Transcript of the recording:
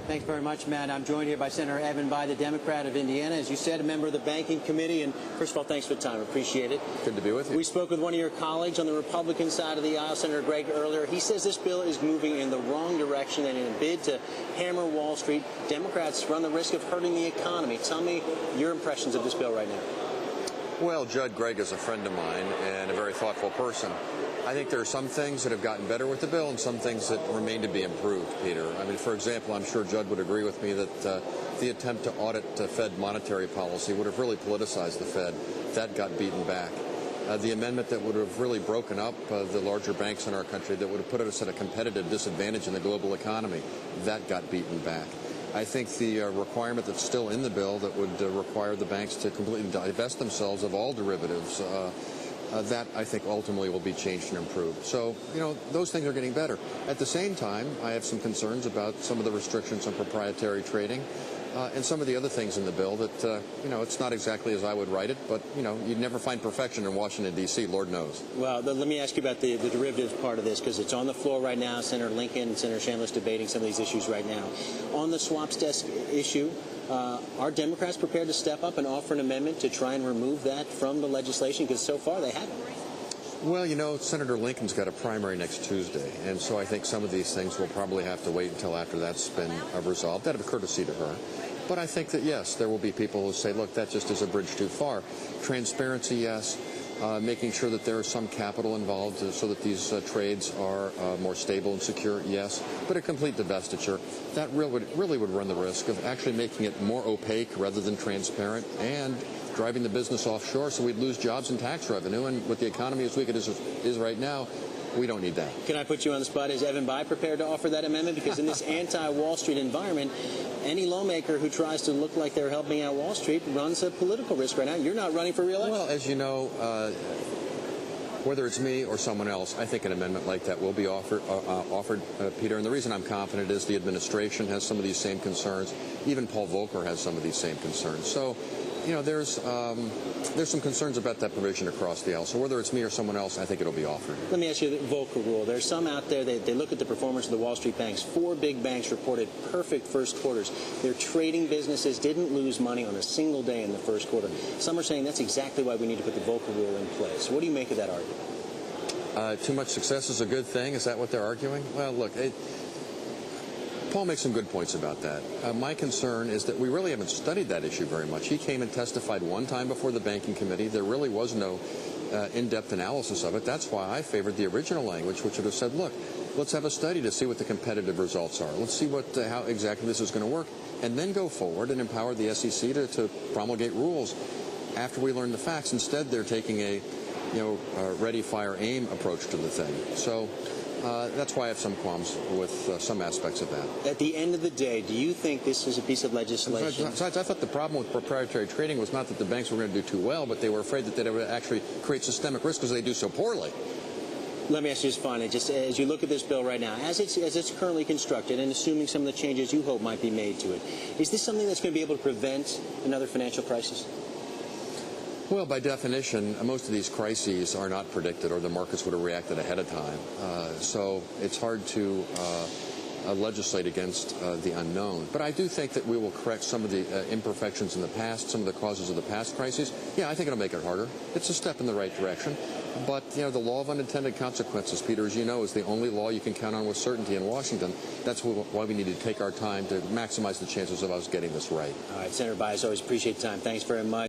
Thanks very much, Matt. I'm joined here by Senator Evan Bayh, the Democrat of Indiana. As you said, a member of the Banking Committee. And first of all, thanks for the time. Appreciate it. Good to be with you. We spoke with one of your colleagues on the Republican side of the aisle, Senator Gregg, earlier. He says this bill is moving in the wrong direction, and in a bid to hammer Wall Street, Democrats run the risk of hurting the economy. Tell me your impressions of this bill right now. Well, Judd Gregg is a friend of mine and a very thoughtful person. I think there are some things that have gotten better with the bill and some things that remain to be improved, Peter. I mean, for example, I'm sure Judd would agree with me that the attempt to audit Fed monetary policy would have really politicized the Fed. That got beaten back. The amendment that would have really broken up the larger banks in our country, that would have put us at a competitive disadvantage in the global economy, that got beaten back. I think the requirement that's still in the bill that would require the banks to completely divest themselves of all derivatives, that I think ultimately will be changed and improved. So, you know, those things are getting better. At the same time, I have some concerns about some of the restrictions on proprietary trading and some of the other things in the bill that, you know, it's not exactly as I would write it, but, you know, you'd never find perfection in Washington, D.C., Lord knows. Well, let me ask you about the derivatives part of this, because it's on the floor right now. Senator Lincoln and Senator Chambliss debating some of these issues right now. On the swaps desk issue, are Democrats prepared to step up and offer an amendment to try and remove that from the legislation? Because so far they haven't. Well, you know, Senator Lincoln's got a primary next Tuesday, and so I think some of these things will probably have to wait until after that's been resolved. Out of courtesy to her. But I think that, yes, there will be people who say, look, that just is a bridge too far. Transparency, yes. Making sure that there is some capital involved so that these trades are more stable and secure, yes. But a complete divestiture, that really would run the risk of actually making it more opaque rather than transparent and driving the business offshore, so we'd lose jobs and tax revenue. And with the economy as weak as it is right now, we don't need that. Can I put you on the spot? Is Evan Bayh prepared to offer that amendment? Because in this anti-Wall Street environment, any lawmaker who tries to look like they're helping out Wall Street runs a political risk right now. You're not running for re-election. Well, as you know, whether it's me or someone else, I think an amendment like that will be offered, Peter. And the reason I'm confident is the administration has some of these same concerns. Even Paul Volcker has some of these same concerns. So, you know, there's some concerns about that provision across the aisle. So whether it's me or someone else, I think it'll be offered. Let me ask you the Volcker rule. There's some out there, they look at the performance of the Wall Street banks. 4 big banks reported perfect first quarters. Their trading businesses didn't lose money on a single day in the first quarter. Some are saying that's exactly why we need to put the Volcker rule in place. What do you make of that argument? Too much success is a good thing? Is that what they're arguing? Well, look, Paul makes some good points about that. My concern is that we really haven't studied that issue very much. He came and testified one time before the Banking Committee. There really was no in-depth analysis of it. That's why I favored the original language, which would have said, look, let's have a study to see what the competitive results are. Let's see how exactly this is going to work, and then go forward and empower the SEC to promulgate rules after we learn the facts. Instead, they're taking a ready, fire, aim approach to the thing. So that's why I have some qualms with some aspects of that. At the end of the day, do you think this is a piece of legislation? Besides, I thought the problem with proprietary trading was not that the banks were going to do too well, but they were afraid that they would actually create systemic risk because they do so poorly. Let me ask you this finally, just as you look at this bill right now, as it's currently constructed and assuming some of the changes you hope might be made to it, is this something that's going to be able to prevent another financial crisis? Well, by definition, most of these crises are not predicted, or the markets would have reacted ahead of time. So it's hard to legislate against the unknown. But I do think that we will correct some of the imperfections in the past, some of the causes of the past crises. Yeah, I think it'll make it harder. It's a step in the right direction. But, you know, the law of unintended consequences, Peter, as you know, is the only law you can count on with certainty in Washington. That's why we need to take our time to maximize the chances of us getting this right. All right, Senator Bayh, as always, appreciate the time. Thanks very much.